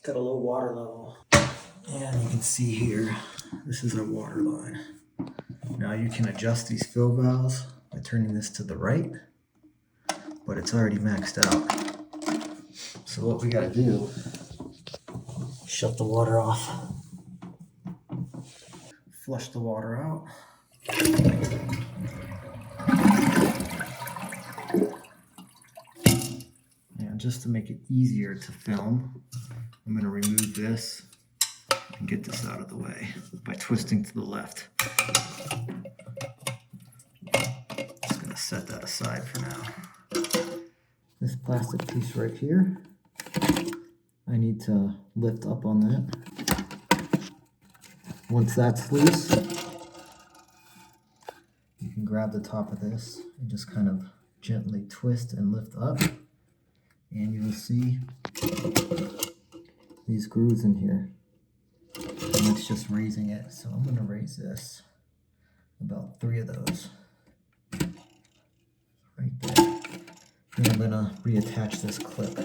Got a low water level. And you can see here, this is our water line. Now you can adjust these fill valves by turning this to the right, but it's already maxed out. So what we gotta do, shut the water off, flush the water out. And just to make it easier to film, I'm going to remove this and get this out of the way by twisting to the left. Just going to set that aside for now. This plastic piece right here, I need to lift up on that. Once that's loose, you can grab the top of this and just kind of gently twist and lift up, and you will see these grooves in here, and it's just raising it. So I'm going to raise this about 3 of those right there, and I'm going to reattach this clip.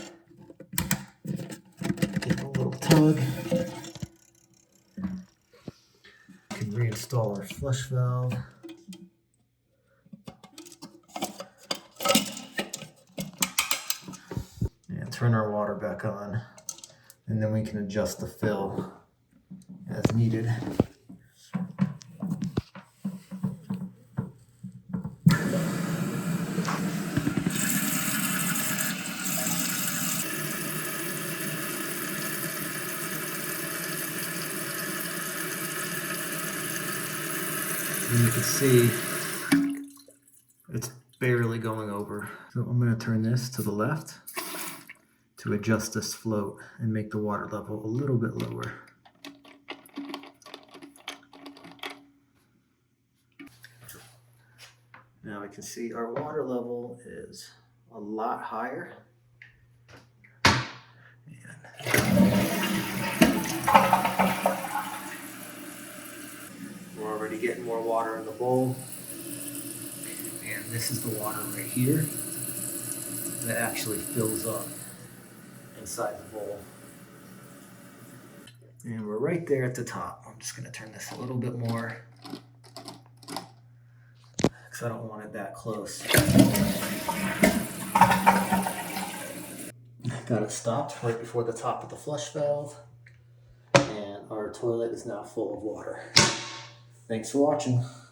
Give it a little tug. You can reinstall our flush valve. And turn our water back on, and then we can adjust the fill as needed. And you can see it's barely going over. So I'm going to turn this to the left to adjust this float and make the water level a little bit lower. Now we can see our water level is a lot higher. We're already getting more water in the bowl. And this is the water right here that actually fills up inside the bowl. And we're right there at the top. I'm just going to turn this a little bit more because I don't want it that close. Got it stopped right before the top of the flush valve, and our toilet is now full of water. Thanks for watching.